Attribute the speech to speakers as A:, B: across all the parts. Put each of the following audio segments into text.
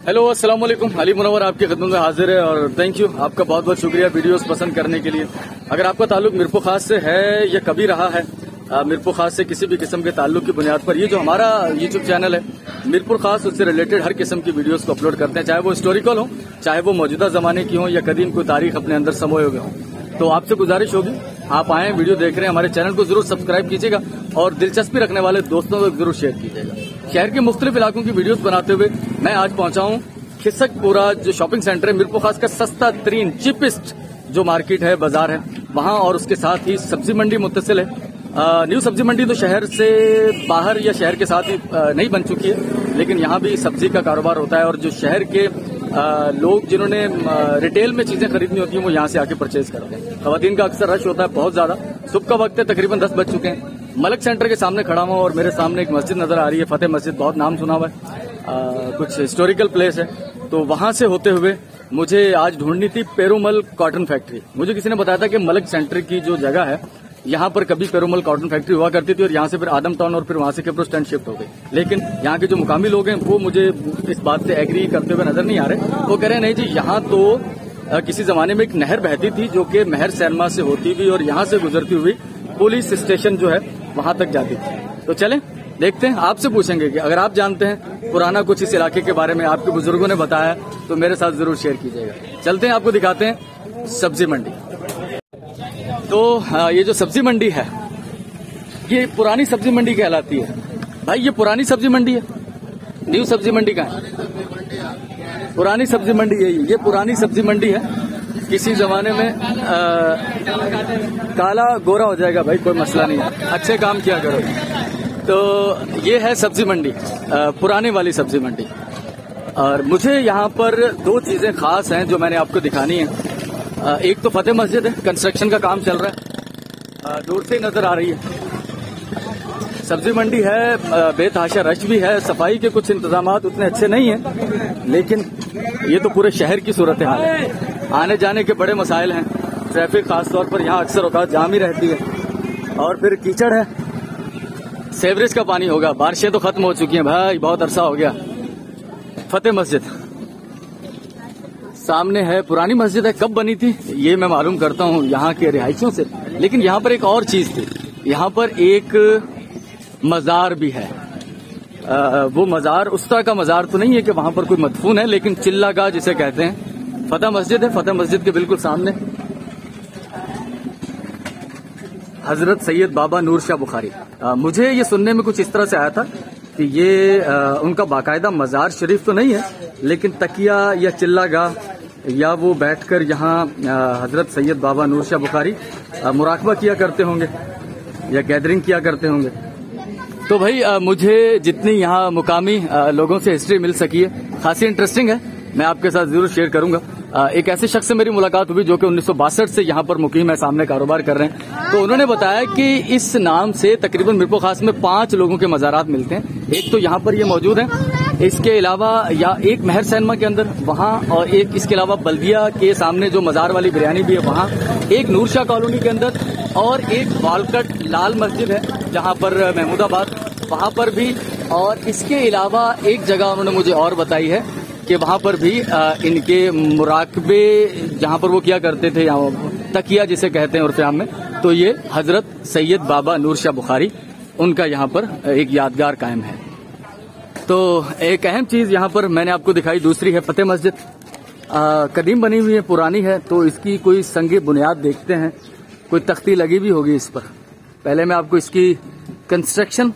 A: Hello अस्सलाम वालेकुम। अली मुनव्वर आपकी खिदमत में हाजिर है और थैंक यू, आपका बहुत बहुत शुक्रिया वीडियोस पसंद करने के लिए। अगर आपका ताल्लुक मीरपुर खास से है या कभी रहा है, मीरपुर खास से किसी भी किस्म के ताल्लुक की बुनियाद पर ये जो हमारा यूट्यूब चैनल है मीरपुर खास, उससे रिलेटेड हर किस्म की वीडियोस को अपलोड करते हैं, चाहे वो हिस्टोरिकल हो, चाहे वो मौजूदा जमाने की हो या कदीम कोई तारीख अपने अंदर समोए हुए हो। तो आपसे गुजारिश होगी, आप आए वीडियो देख रहे हैं, हमारे चैनल को जरूर सब्सक्राइब कीजिएगा और दिलचस्पी रखने वाले दोस्तों को जरूर शेयर कीजिएगा। शहर के मुख्तलिफ इलाकों की वीडियोस बनाते हुए मैं आज पहुंचा हूं खिसकपुरा, जो शॉपिंग सेंटर है मीरपुर खास का सस्ता तरीन चीपेस्ट जो मार्केट है, बाजार है वहां, और उसके साथ ही सब्जी मंडी मुत्तसिल है। न्यू सब्जी मंडी तो शहर से बाहर या शहर के साथ ही नहीं बन चुकी है, लेकिन यहाँ भी सब्जी का कारोबार होता है और जो शहर के लोग जिन्होंने रिटेल में चीजें खरीदनी होती हैं वो यहाँ से आके परचेज करते हैं। खवातीन का अक्सर रश होता है बहुत ज्यादा। सुबह का वक्त है, तकरीबन 10 बज चुके हैं। मलक सेंटर के सामने खड़ा हुआ और मेरे सामने एक मस्जिद नजर आ रही है, फतेह मस्जिद, बहुत नाम सुना हुआ है, कुछ हिस्टोरिकल प्लेस है। तो वहां से होते हुए मुझे आज ढूंढनी थी पेरूमल कॉटन फैक्ट्री। मुझे किसी ने बताया था कि मलक सेंटर की जो जगह है यहाँ पर कभी पेरूमल कॉटन फैक्ट्री हुआ करती थी और यहाँ से फिर आदम टाउन और फिर वहां से कैप्रो स्टैंड शिफ्ट हो गई। लेकिन यहाँ के जो मुकामी लोग हैं वो मुझे इस बात से एग्री करते हुए नजर नहीं आ रहे। वो कह रहे हैं नहीं जी, यहाँ तो किसी जमाने में एक नहर बहती थी जो कि महर सैनमा से होती हुई और यहाँ से गुजरती हुई पुलिस स्टेशन जो है वहां तक जाती थी। तो चलें देखते हैं, आपसे पूछेंगे कि अगर आप जानते हैं पुराना कुछ इस इलाके के बारे में, आपके बुजुर्गों ने बताया तो मेरे साथ जरूर शेयर कीजिएगा। चलते हैं, आपको दिखाते हैं सब्जी मंडी। तो ये जो सब्जी मंडी है ये पुरानी सब्जी मंडी कहलाती है। भाई ये पुरानी सब्जी मंडी है, न्यू सब्जी मंडी का है? पुरानी सब्जी मंडी है ये पुरानी सब्जी मंडी है। किसी जमाने में काला गोरा हो जाएगा भाई, कोई मसला नहीं है, अच्छे काम किया करो। तो ये है सब्जी मंडी, पुराने वाली सब्जी मंडी। और मुझे यहाँ पर दो चीजें खास हैं जो मैंने आपको दिखानी है। एक तो फतेह मस्जिद है, कंस्ट्रक्शन का काम चल रहा है, दूर से नजर आ रही है। सब्जी मंडी है, बेतहाशा रश भी है, सफाई के कुछ इंतजामात उतने अच्छे नहीं हैं, लेकिन ये तो पूरे शहर की सूरत हाल है। आने जाने के बड़े मसाइल हैं, ट्रैफिक खासतौर पर यहाँ अक्सर औकात जाम ही रहती है, और फिर कीचड़ है, सेवरेज का पानी होगा। बारिशें तो खत्म हो चुकी हैं भाई, बहुत अरसा हो गया। फतेह मस्जिद सामने है, पुरानी मस्जिद है, कब बनी थी ये मैं मालूम करता हूँ यहाँ के रिहायशियों से। लेकिन यहाँ पर एक और चीज थी, यहाँ पर एक मजार भी है। वो मजार उस तरह का मजार तो नहीं है कि वहां पर कोई मदफून है, लेकिन चिल्लागाह जिसे कहते हैं। फतेह मस्जिद है, फतेह मस्जिद के बिल्कुल सामने हजरत सैयद बाबा नूर शाह बुखारी। मुझे ये सुनने में कुछ इस तरह से आया था कि ये उनका बाकायदा मजार शरीफ तो नहीं है, लेकिन तकिया या चिल्लागाह या वो बैठकर यहाँ हजरत सैयद बाबा नूर शाह बुखारी मुराकबा किया करते होंगे या गैदरिंग किया करते होंगे। तो भाई मुझे जितनी यहाँ मुकामी लोगों से हिस्ट्री मिल सकी है, खासी इंटरेस्टिंग है, मैं आपके साथ जरूर शेयर करूंगा। एक ऐसे शख्स से मेरी मुलाकात हुई जो कि 1962 से यहाँ पर मुकीम है, सामने कारोबार कर रहे हैं। तो उन्होंने बताया कि इस नाम से तकरीबन मीरपुर खास में 5 लोगों के मज़ारात मिलते हैं। एक तो यहाँ पर ये मौजूद है, इसके अलावा या एक महर सैनमा के अंदर वहाँ, और एक इसके अलावा बल्दिया के सामने जो मज़ार वाली बिरयानी भी है वहाँ, एक नूरशाह कॉलोनी के अंदर, और एक वालकट लाल मस्जिद है जहाँ पर महमूदाबाद, वहाँ पर भी। और इसके अलावा एक जगह उन्होंने मुझे और बताई है कि वहाँ पर भी इनके मुराकबे जहाँ पर वो किया करते थे, तकिया जिसे कहते हैं उर्फ आम में, तो ये हजरत सैयद बाबा नूर शाह बुखारी, उनका यहाँ पर एक यादगार कायम है। तो एक अहम चीज यहाँ पर मैंने आपको दिखाई। दूसरी है फतेह मस्जिद, कदीम बनी हुई है, पुरानी है, तो इसकी कोई संगे बुनियाद देखते हैं, कोई तख्ती लगी भी होगी इस पर। पहले मैं आपको इसकी कंस्ट्रक्शन,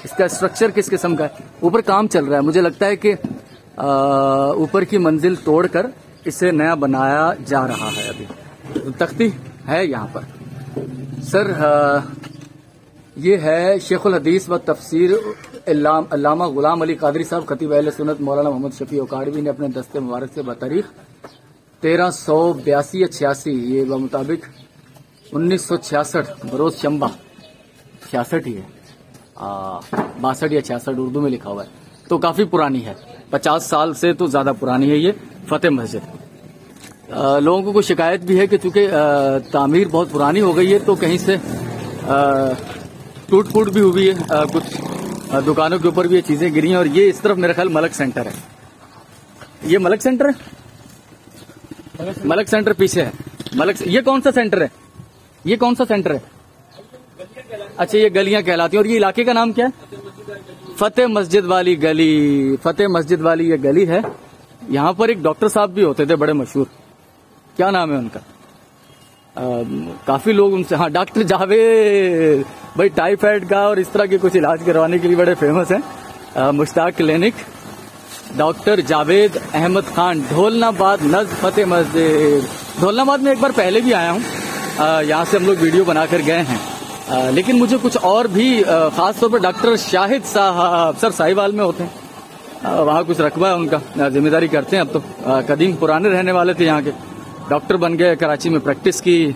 A: इसका स्ट्रक्चर किस किस्म का है, ऊपर काम चल रहा है, मुझे लगता है कि ऊपर की मंजिल तोड़कर इसे नया बनाया जा रहा है। अभी तख्ती है यहाँ पर। सर ये है शेखुल हदीस व तफसीर अल्लामा गुलाम अली कादरी साहब खतीब अहले सुन्नत मौलाना मोहम्मद शफी ओकाड़वी ने अपने दस्ते मुबारक से बतारीख 1382 या 86, ये मुताबिक 1966 बरोज शंबा 66 ही है, 62 या 66 उर्दू में लिखा हुआ है, तो काफी पुरानी है, 50 साल से तो ज्यादा पुरानी है ये फतेह मस्जिद। लोगों को कोई शिकायत भी है कि चूंकि तामीर बहुत पुरानी हो गई है तो कहीं से टूट फूट भी हुई है, कुछ दुकानों के ऊपर भी ये चीजें गिरी हैं। और ये इस तरफ मेरा ख्याल मलक सेंटर है, ये मलक सेंटर है? मलक सेंटर पीछे है। ये कौन सा सेंटर है? ये कौन सा सेंटर है? अच्छा, ये गलियां कहलाती हैं। और ये इलाके का नाम क्या है? फतेह मस्जिद वाली गली। फतेह मस्जिद वाली ये गली है। यहाँ पर एक डॉक्टर साहब भी होते थे बड़े मशहूर, क्या नाम है उनका? काफी लोग उनसे, हाँ, डॉक्टर जावेद भाई, टाइफाइड का और इस तरह के कुछ इलाज करवाने के लिए बड़े फेमस हैं। मुश्ताक क्लिनिक, डॉक्टर जावेद अहमद खान, ढोलनाबाद नज़ फतेह मस्जिद। ढोलनाबाद में एक बार पहले भी आया हूँ, यहाँ से हम लोग वीडियो बनाकर गए हैं। लेकिन मुझे कुछ और भी, खास तौर पर डॉक्टर शाहिद साहब सर साहिवाल में होते हैं, वहाँ कुछ रकबा है उनका, जिम्मेदारी करते हैं। अब तो कदीम पुराने रहने वाले थे यहाँ के, डॉक्टर बन गए, कराची में प्रैक्टिस की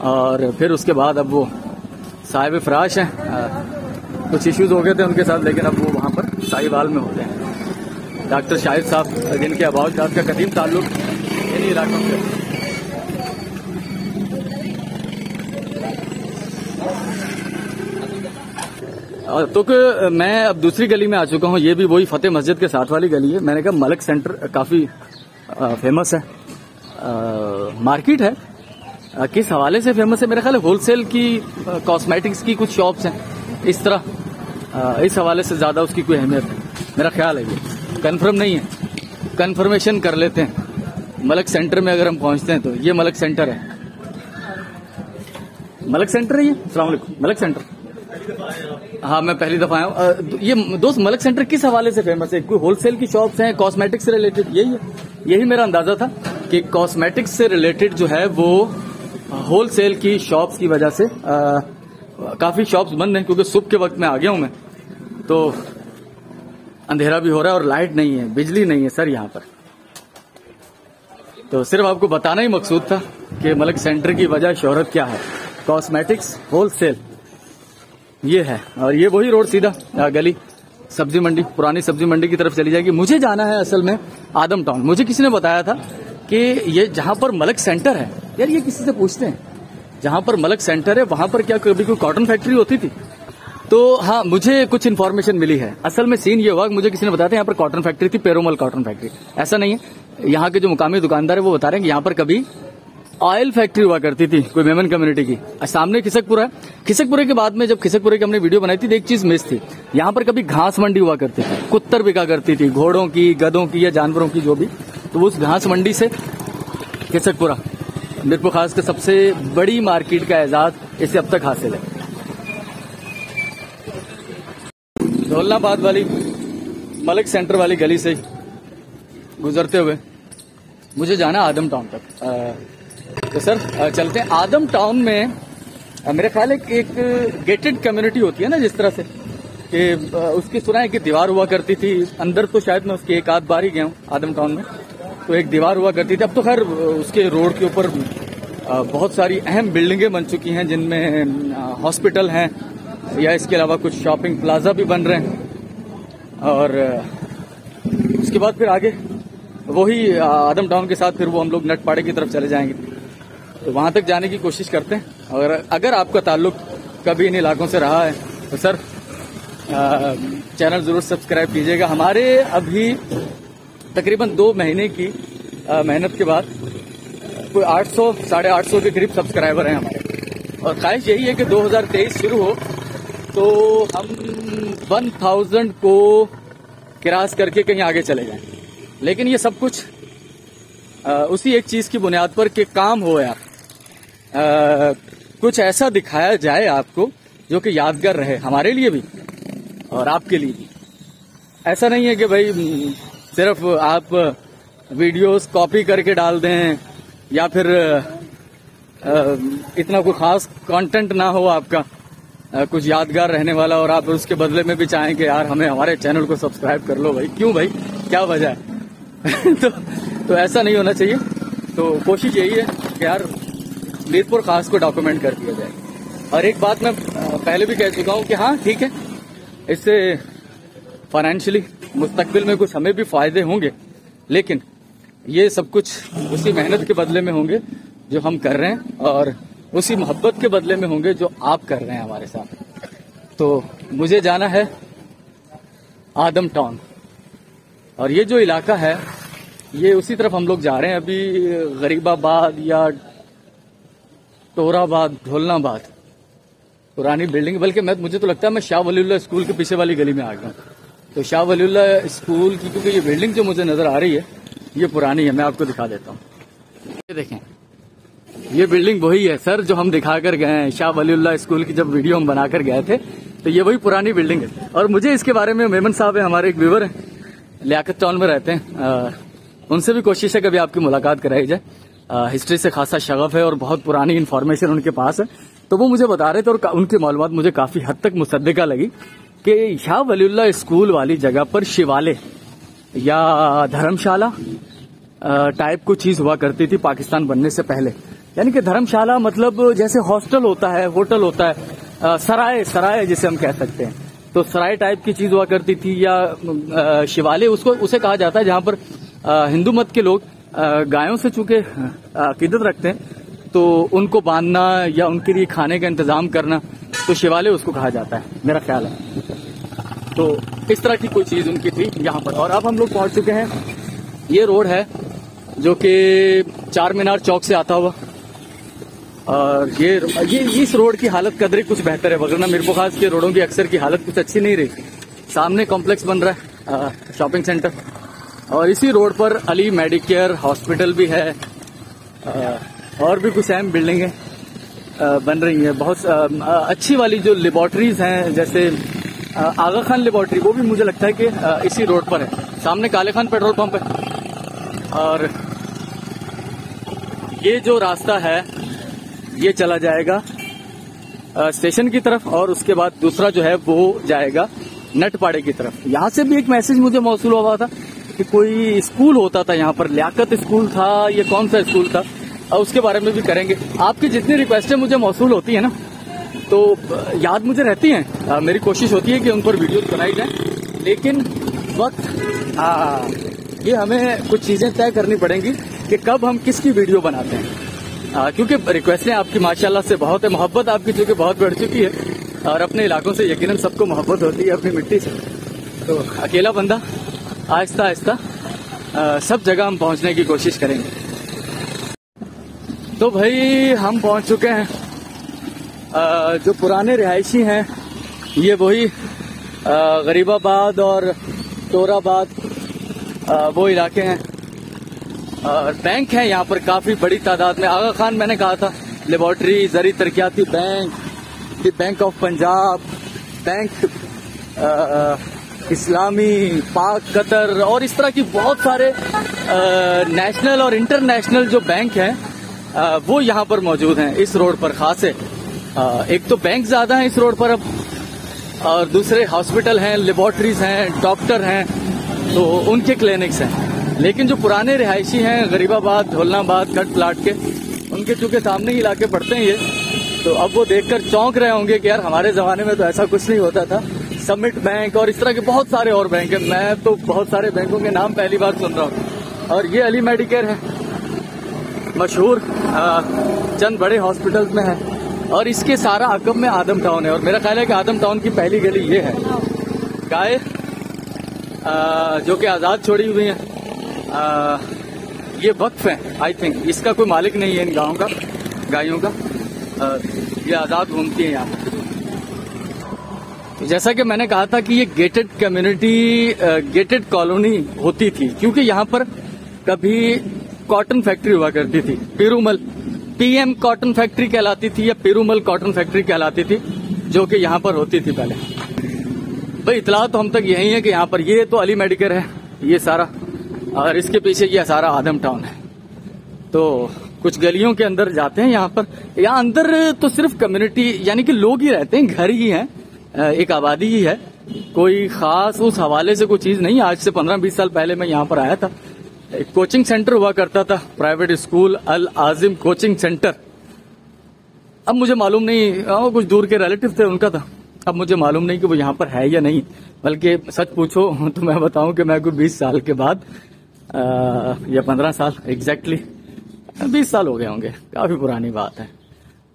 A: और फिर उसके बाद अब वो साहिब फराश हैं। कुछ इश्यूज हो गए थे उनके साथ, लेकिन अब वो वहाँ पर साहिवाल में होते हैं। डॉक्टर शाहिद साहब, जिनके अबाउजात का कदीम ताल्लुक इन्हीं इलाकों से। तो मैं अब दूसरी गली में आ चुका हूँ। ये भी वही फतेह मस्जिद के साथ वाली गली है। मैंने कहा मलक सेंटर काफी फेमस है, मार्केट है। किस हवाले से फेमस है? मेरे ख्याल होलसेल की कॉस्मेटिक्स की कुछ शॉप्स हैं इस तरह, इस हवाले से ज्यादा उसकी कोई अहमियत है, मेरा ख्याल है। ये कंफर्म नहीं है, कंफर्मेशन कर लेते हैं। मलक सेंटर में अगर हम पहुंचते हैं तो ये मलक सेंटर है। मलक सेंटर है ये? अस्सलाम वालेकुम। मलक सेंटर, हाँ, मैं पहली दफा आया हूँ। ये दोस्त, मलक सेंटर किस हवाले से फेमस है? कोई होलसेल की शॉप्स हैं कॉस्मेटिक्स से रिलेटेड? यही है, यही मेरा अंदाजा था कि कॉस्मेटिक्स से रिलेटेड जो है वो होलसेल की शॉप्स की वजह से काफी शॉप्स बंद हैं, क्योंकि सुबह के वक्त में आ गया हूं मैं, तो अंधेरा भी हो रहा है और लाइट नहीं है, बिजली नहीं है सर यहाँ पर। तो सिर्फ आपको बताना ही मकसूद था कि मलक सेंटर की वजह शोहरत क्या है। कॉस्मेटिक्स होलसेल ये है, और ये वही रोड सीधा गली सब्जी मंडी, पुरानी सब्जी मंडी की तरफ चली जाएगी। मुझे जाना है असल में आदम टाउन। मुझे किसी ने बताया था कि ये जहां पर मलक सेंटर है, यार ये किसी से पूछते हैं, जहां पर मलक सेंटर है वहां पर क्या कभी कोई कॉटन फैक्ट्री होती थी? तो हाँ, मुझे कुछ इन्फॉर्मेशन मिली है। असल में सीन ये हुआ कि मुझे किसी ने बताया था यहाँ पर कॉटन फैक्ट्री थी, पेरोमल कॉटन फैक्ट्री। ऐसा नहीं है, यहाँ के जो मुकामी दुकानदार है वो बता रहे हैं कि यहाँ पर कभी ऑयल फैक्ट्री हुआ करती थी, कोई मेमन कम्युनिटी की। सामने खिसकपुरा है, खिसकपुरे के बाद में जब खिसकपुरे की हमने वीडियो बनाई थी तो एक चीज मिस थी, यहाँ पर कभी घास मंडी हुआ करती थी, कुत्तर बिका करती थी, घोड़ों की, गधों की या जानवरों की जो भी। तो उस घास मंडी से खिसकपुरा मीरपुर खास का सबसे बड़ी मार्केट का एजाज इसे अब तक हासिल है। ढोलनाबाद वाली मलक सेंटर वाली गली से गुजरते हुए मुझे जाना आदम टाउन तक। तो सर चलते हैं। आदम टाउन में मेरे ख्याल एक गेटेड कम्युनिटी होती है ना, जिस तरह से कि उसकी सुना है कि दीवार हुआ करती थी। अंदर तो शायद मैं उसकी एक आध बार ही गया हूँ आदम टाउन में, तो एक दीवार हुआ करती थी। अब तो खैर उसके रोड के ऊपर बहुत सारी अहम बिल्डिंगें बन चुकी हैं, जिनमें हॉस्पिटल हैं या इसके अलावा कुछ शॉपिंग प्लाजा भी बन रहे हैं। और उसके बाद फिर आगे वही आदम टाउन के साथ फिर वो हम लोग नटपाड़े की तरफ चले जाएंगे, तो वहां तक जाने की कोशिश करते हैं। और अगर आपका ताल्लुक कभी इन इलाकों से रहा है तो सर चैनल जरूर सब्सक्राइब कीजिएगा। हमारे अभी तकरीबन 2 महीने की मेहनत के बाद कोई 800 साढ़े 800 के करीब सब्सक्राइबर हैं हमारे, और ख्वाहिश यही है कि 2023 शुरू हो तो हम 1000 को क्रॉस करके कहीं आगे चले जाएं। लेकिन ये सब कुछ उसी एक चीज की बुनियाद पर कि काम हो यार, कुछ ऐसा दिखाया जाए आपको जो कि यादगार रहे, हमारे लिए भी और आपके लिए भी। ऐसा नहीं है कि भाई सिर्फ आप वीडियोस कॉपी करके डाल दें या फिर इतना कोई खास कंटेंट ना हो आपका, कुछ यादगार रहने वाला, और आप उसके बदले में भी चाहें कि यार हमें हमारे चैनल को सब्सक्राइब कर लो भाई। क्यों भाई, क्या वजह है? तो ऐसा नहीं होना चाहिए। तो कोशिश यही है कि यार मीरपुर खास को डॉक्यूमेंट कर दिया जाए। और एक बात मैं पहले भी कह चुका हूं कि हाँ ठीक है, इससे फाइनेंशियली मुस्तकबिल में कुछ हमें भी फायदे होंगे, लेकिन ये सब कुछ उसी मेहनत के बदले में होंगे जो हम कर रहे हैं, और उसी मोहब्बत के बदले में होंगे जो आप कर रहे हैं हमारे साथ। तो मुझे जाना है आदम टाउन, और ये जो इलाका है ये उसी तरफ हम लोग जा रहे हैं अभी, गरीबाबाद या तोराबाद, ढोलनाबाद, पुरानी बिल्डिंग। बल्कि मुझे तो लगता है मैं शाह वलीउल्लाह स्कूल के पीछे वाली गली में आ गया हूँ। तो शाह वलीउल्लाह स्कूल की, क्योंकि ये बिल्डिंग जो मुझे नजर आ रही है ये पुरानी है, मैं आपको दिखा देता हूँ। ये देखें, ये बिल्डिंग वही है सर जो हम दिखा कर गए हैं शाह वलीउल्लाह स्कूल की, जब वीडियो हम बना कर गए थे। तो ये वही पुरानी बिल्डिंग है। और मुझे इसके बारे में मेमन साहब है, हमारे एक व्यूवर है, लियाकत टाउन में रहते हैं, उनसे भी कोशिश है कभी आपकी मुलाकात कराई जाए। हिस्ट्री से खासा शगफ है और बहुत पुरानी इन्फॉर्मेशन उनके पास है। तो वो मुझे बता रहे थे और उनकी मालूमात मुझे काफी हद तक मुसद्दिका लगी कि शाह वलीउल्लाह स्कूल वाली जगह पर शिवालय या धर्मशाला टाइप कुछ चीज हुआ करती थी पाकिस्तान बनने से पहले। यानी कि धर्मशाला मतलब जैसे हॉस्टल होता है, होटल होता है, सराय जिसे हम कह सकते हैं। तो सराय टाइप की चीज हुआ करती थी, या शिवालय उसे कहा जाता है जहां पर हिंदू मत के लोग गायों से चूंकि अकीदत रखते हैं, तो उनको बांधना या उनके लिए खाने का इंतजाम करना, तो शिवालय उसको कहा जाता है, मेरा ख्याल है। तो इस तरह की कोई चीज उनकी थी यहाँ पर। और अब हम लोग पहुंच चुके हैं, ये रोड है जो कि चार मीनार चौक से आता हुआ। और ये इस रोड की हालत कदरे कुछ बेहतर है, वरना मीरपुर खास के रोडों की अक्सर की हालत कुछ अच्छी नहीं रही। सामने कॉम्प्लेक्स बन रहा है, शॉपिंग सेंटर, और इसी रोड पर अली मेडिकेयर हॉस्पिटल भी है, और भी कुछ अहम बिल्डिंगें बन रही हैं। बहुत अच्छी वाली जो लेबोरेटरीज हैं, जैसे आगा खान लेबोरेटरी, वो भी मुझे लगता है कि इसी रोड पर है। सामने काले खान पेट्रोल पंप है। और ये जो रास्ता है ये चला जाएगा स्टेशन की तरफ, और उसके बाद दूसरा जो है वो जाएगा नटपाड़े की तरफ। यहाँ से भी एक मैसेज मुझे मौसूल हुआ था कि कोई स्कूल होता था यहाँ पर, लियाकत स्कूल था, ये कौन सा स्कूल था, और उसके बारे में भी करेंगे। आपकी जितनी रिक्वेस्टें मुझे मौसूल होती है ना, तो याद मुझे रहती हैं, मेरी कोशिश होती है कि उन पर वीडियो बनाई जाए, लेकिन वक्त ये हमें कुछ चीजें तय करनी पड़ेंगी कि कब हम किसकी वीडियो बनाते हैं। क्योंकि रिक्वेस्टें आपकी माशाल्लाह से बहुत है, मोहब्बत आपकी चूंकि बहुत बढ़ चुकी है, और अपने इलाकों से यकीनन सबको मोहब्बत होती है, अपनी मिट्टी से। तो अकेला बंदा आहिस्ता आहिस्ता सब जगह हम पहुंचने की कोशिश करेंगे। तो भाई हम पहुंच चुके हैं, जो पुराने रिहायशी हैं ये वही गरीबाबाद और तोराबाद वो इलाके हैं। और बैंक है यहाँ पर काफी बड़ी तादाद में। आगा खान मैंने कहा था, laboratory, Zarai Taraqiati bank, bank of Punjab, bank Islami, Pak Qatar, और इस तरह की बहुत सारे नेशनल और इंटरनेशनल जो बैंक हैं वो यहाँ पर मौजूद हैं इस रोड पर। खास है, एक तो बैंक ज्यादा है इस रोड पर अब, और दूसरे हॉस्पिटल हैं, लेबोरेटरीज हैं, डॉक्टर हैं, तो उनके क्लिनिक्स हैं। लेकिन जो पुराने रिहायशी हैं गरीबाबाद, ढोलनाबाद, कट प्लाट के, उनके चूंकि सामने ही इलाके पड़ते हैं ये, तो अब वो देखकर चौंक रहे होंगे कि यार हमारे जमाने में तो ऐसा कुछ नहीं होता था। समिट बैंक और इस तरह के बहुत सारे और बैंक हैं, मैं तो बहुत सारे बैंकों के नाम पहली बार सुन रहा हूँ। और ये अली मेडिकेयर है, मशहूर, चंद बड़े हॉस्पिटल्स में है, और इसके सारा अकब में आदम टाउन है। और मेरा ख्याल है कि आदम टाउन की पहली गली ये है। गाय जो कि आजाद छोड़ी हुई है, ये वक्फ है, आई थिंक इसका कोई मालिक नहीं है इन गाँव का, गायों का, ये आजाद घूमती है यहाँ। जैसा कि मैंने कहा था कि ये गेटेड कम्युनिटी, गेटेड कॉलोनी होती थी, क्योंकि यहाँ पर कभी कॉटन फैक्ट्री हुआ करती थी, पेरूमल, पीएम कॉटन फैक्ट्री कहलाती थी या पेरूमल कॉटन फैक्ट्री कहलाती थी, जो कि यहाँ पर होती थी पहले। भाई इतला तो हम तक यही है कि यहाँ पर ये तो अली मेडिकेयर है ये सारा, और इसके पीछे ये सारा आदम टाउन है। तो कुछ गलियों के अंदर जाते हैं यहाँ पर, यहाँ अंदर तो सिर्फ कम्युनिटी यानी कि लोग ही रहते हैं, घर ही हैं, एक आबादी ही है, कोई खास उस हवाले से कोई चीज नहीं। आज से 15-20 साल पहले मैं यहाँ पर आया था, एक कोचिंग सेंटर हुआ करता था, प्राइवेट स्कूल अल आजिम कोचिंग सेंटर। अब मुझे मालूम नहीं, कुछ दूर के रिलेटिव थे उनका था, अब मुझे मालूम नहीं कि वो यहाँ पर है या नहीं। बल्कि सच पूछो तो मैं बताऊं कि मैं कोई 20 साल के बाद या 15 साल, एग्जैक्टली 20 साल हो गए होंगे, काफी पुरानी बात है,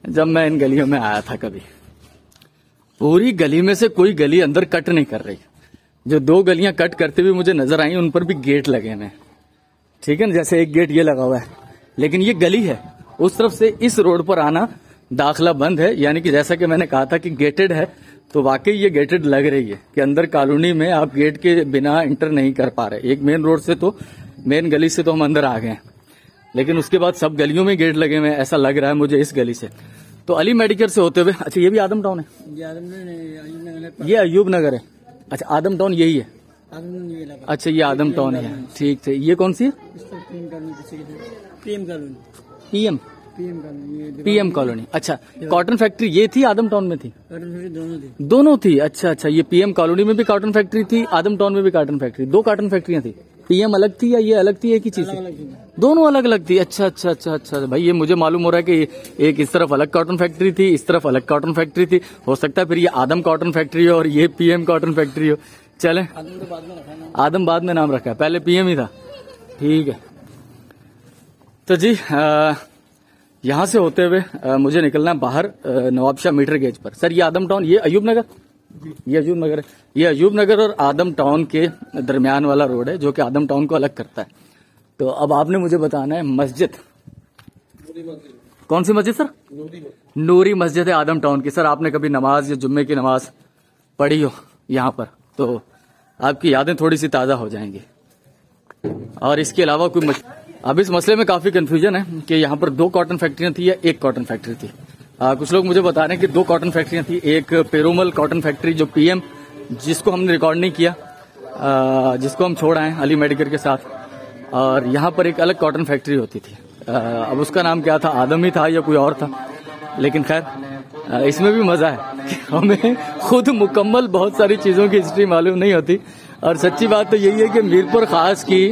A: जब मैं इन गलियों में आया था। कभी पूरी गली में से कोई गली अंदर कट नहीं कर रही, जो 2 गलियां कट करते हुए मुझे नजर आई उन पर भी गेट लगे हैं, ठीक है ना, जैसे एक गेट ये लगा हुआ है, लेकिन ये गली है, उस तरफ से इस रोड पर आना दाखिला बंद है। यानी कि जैसा कि मैंने कहा था कि गेटेड है, तो वाकई ये गेटेड लग रही है कि अंदर कॉलोनी में आप गेट के बिना इंटर नहीं कर पा रहे। एक मेन रोड से तो, मेन गली से तो हम अंदर आ गए हैं, लेकिन उसके बाद सब गलियों में गेट लगे हुए हैं, ऐसा लग रहा है मुझे इस गली से। तो अली मेडिकेयर से होते हुए, अच्छा ये भी आदम टाउन है, ये अयूब नगर है। अच्छा आदम टाउन यही है, अच्छा ये आदम टाउन है, ठीक है। ये कौन सी है? PM colony. अच्छा कॉटन फैक्ट्री ये थी, आदम टाउन में थी? दोनों थी। अच्छा, ये पीएम कॉलोनी में भी कॉटन फैक्ट्री थी, आदम टाउन में भी कॉटन फैक्ट्री, दो कॉटन फैक्ट्रियां थी। पीएम अलग थी या ये अलग थी, एक ही चीज थी? दोनों अलग अलग थी। अच्छा भाई, ये मुझे मालूम हो रहा है कि एक इस तरफ अलग कॉटन फैक्ट्री थी, इस तरफ अलग कॉटन फैक्ट्री थी। हो सकता है फिर ये आदम कॉटन फैक्ट्री हो और ये पीएम कॉटन फैक्ट्री हो। चले, आदम बाद में नाम रखा है, पहले पीएम ही था। ठीक है, तो जी यहाँ से होते हुए मुझे निकलना है बाहर नवाबशाह मीटर गेज पर। सर ये आदम टाउन, ये अयूब नगर, ये अयूब नगर है। ये अयूब नगर और आदम टाउन के दरमियान वाला रोड है जो कि आदम टाउन को अलग करता है। तो अब आपने मुझे बताना है मस्जिद, कौन सी मस्जिद सर? नूरी मस्जिद है आदम टाउन की। सर आपने कभी नमाज या जुम्मे की नमाज पढ़ी हो यहाँ पर तो आपकी यादें थोड़ी सी ताजा हो जाएंगी। और इसके अलावा कोई अब इस मसले में काफी कंफ्यूजन है कि यहाँ पर दो कॉटन फैक्ट्रियां थी या एक कॉटन फैक्ट्री थी। कुछ लोग मुझे बता रहे हैं कि दो कॉटन फैक्ट्रियां थी, एक पेरूमल कॉटन फैक्ट्री जो पीएम, जिसको हमने रिकॉर्ड नहीं किया, जिसको हम छोड़ आए अली मेडिकेयर के साथ, और यहाँ पर एक अलग कॉटन फैक्ट्री होती थी। अब उसका नाम क्या था, आदम ही था या कोई और था, लेकिन खैर इसमें भी मजा है कि हमें खुद मुकम्मल बहुत सारी चीजों की हिस्ट्री मालूम नहीं होती। और सच्ची बात तो यही है कि मीरपुर खास की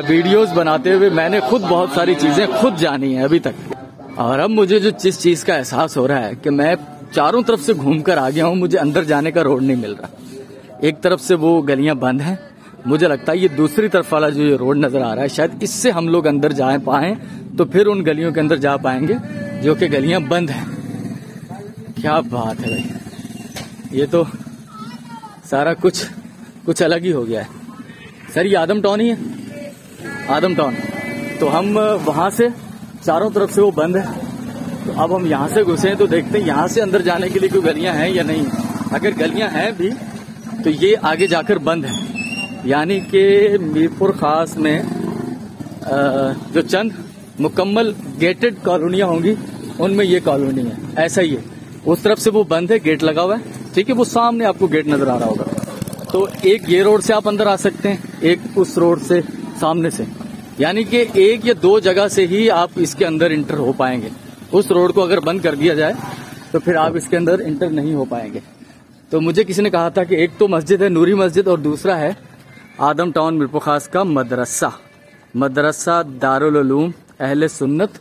A: वीडियोस बनाते हुए मैंने खुद बहुत सारी चीजें खुद जानी है अभी तक। और अब मुझे जो जिस चीज का एहसास हो रहा है कि मैं चारों तरफ से घूमकर आ गया हूँ, मुझे अंदर जाने का रोड नहीं मिल रहा। एक तरफ से वो गलियां बंद हैं, मुझे लगता है ये दूसरी तरफ वाला जो ये रोड नजर आ रहा है शायद इससे हम लोग अंदर जा पाए तो फिर उन गलियों के अंदर जा पाएंगे जो कि गलियां बंद हैं। क्या बात है भाई, ये तो सारा कुछ अलग ही हो गया है। सर ये आदम टाउन ही है, आदम टाउन। तो हम वहां से चारों तरफ से वो बंद है, तो अब हम यहाँ से घुसे तो देखते हैं यहाँ से अंदर जाने के लिए कोई गलियां हैं या नहीं। अगर गलियां हैं भी तो ये आगे जाकर बंद है, यानी कि मीरपुर खास में जो चंद मुकम्मल गेटेड कॉलोनियां होंगी उनमें ये कॉलोनी है। ऐसा ही है, उस तरफ से वो बंद है, गेट लगा हुआ है, ठीक है, वो सामने आपको गेट नजर आ रहा होगा। तो एक ये रोड से आप अंदर आ सकते हैं, एक उस रोड से सामने से, यानी कि एक या दो जगह से ही आप इसके अंदर इंटर हो पाएंगे। उस रोड को अगर बंद कर दिया जाए तो फिर आप इसके अंदर इंटर नहीं हो पाएंगे। तो मुझे किसी ने कहा था कि एक तो मस्जिद है नूरी मस्जिद और दूसरा है आदम टाउन मीरपुर खास का मदरसा दारुल उलूम अहले सुन्नत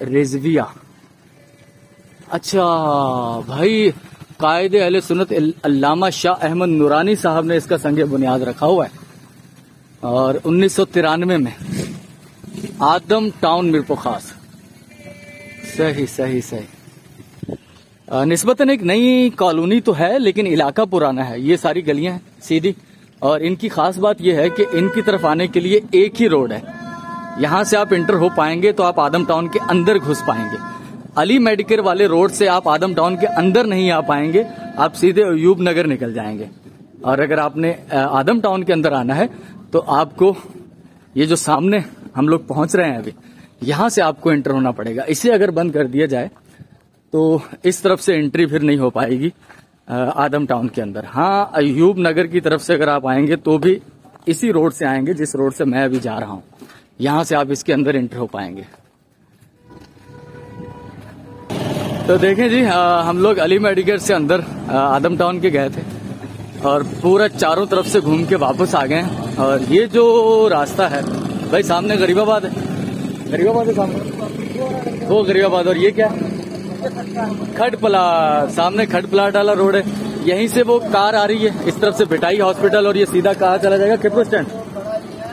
A: रिजविया। अच्छा भाई, कायदे अहले सुन्नत अल्लामा शाह अहमद नूरानी साहब ने इसका संग बुनियाद रखा हुआ है और 1993 में आदम टाउन मीरपुर खास। सही निस्बतन एक नई कॉलोनी तो है लेकिन इलाका पुराना है। ये सारी गलियां हैं सीधी, और इनकी खास बात यह है कि इनकी तरफ आने के लिए एक ही रोड है। यहां से आप इंटर हो पाएंगे तो आप आदम टाउन के अंदर घुस पाएंगे। अली मेडिकेयर वाले रोड से आप आदम टाउन के अंदर नहीं आ पाएंगे, आप सीधे अयूब नगर निकल जाएंगे। और अगर आपने आदम टाउन के अंदर आना है तो आपको ये जो सामने हम लोग पहुंच रहे हैं अभी, यहां से आपको एंटर होना पड़ेगा। इसे अगर बंद कर दिया जाए तो इस तरफ से एंट्री फिर नहीं हो पाएगी आदम टाउन के अंदर। हाँ, अयूब नगर की तरफ से अगर आप आएंगे तो भी इसी रोड से आएंगे जिस रोड से मैं अभी जा रहा हूं, यहां से आप इसके अंदर एंटर हो पाएंगे। तो देखें जी, हम लोग अली मेडिकेयर से अंदर आदम टाउन के गए थे और पूरा चारों तरफ से घूम के वापस आ गए। और ये जो रास्ता है भाई, सामने गरीबाबाद है, गरीबाबाद है सामने, वो गरीबाबाद। और ये क्या है, खटपला, सामने खटपला डाला रोड है। यहीं से वो कार आ रही है इस तरफ से भिटाई हॉस्पिटल, और ये सीधा कहाँ चला जाएगा, खिप्रो स्टैंड।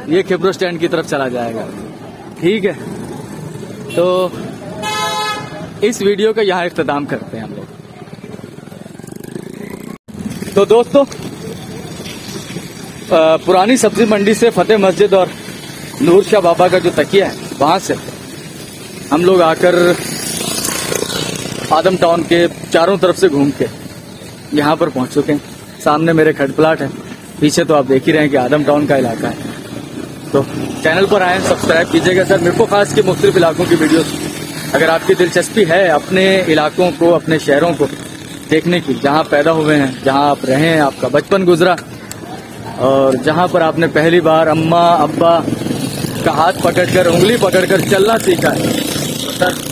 A: ये खिप्रो स्टैंड की तरफ चला जाएगा। ठीक है, तो इस वीडियो का यहाँ इख्तिताम करते हैं हम लोग। तो दोस्तों, पुरानी सब्जी मंडी से फतेह मस्जिद और नूर शाह बाबा का जो तकिया है वहां से हम लोग आकर आदम टाउन के चारों तरफ से घूम के यहाँ पर पहुंच चुके हैं। सामने मेरे खड़ प्लाट है, पीछे तो आप देख ही रहे हैं कि आदम टाउन का इलाका है। तो चैनल पर आए, सब्सक्राइब कीजिएगा सर। मिरपुर खास के मुख्तलिफ इलाकों की वीडियोस अगर आपकी दिलचस्पी है अपने इलाकों को, अपने शहरों को देखने की, जहाँ पैदा हुए हैं, जहाँ आप रहे हैं, आपका बचपन गुजरा और जहाँ पर आपने पहली बार अम्मा अब्बा का हाथ पकड़कर, उंगली पकड़कर चलना सीखा है, तो सर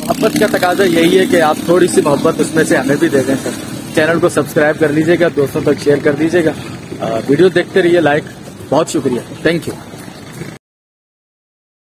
A: मोहब्बत का तकाजा यही है कि आप थोड़ी सी मोहब्बत उसमें से हमें भी दे दें सर। चैनल को सब्सक्राइब कर लीजिएगा, दोस्तों तक शेयर कर दीजिएगा, वीडियो देखते रहिए, लाइक। बहुत शुक्रिया, थैंक यू।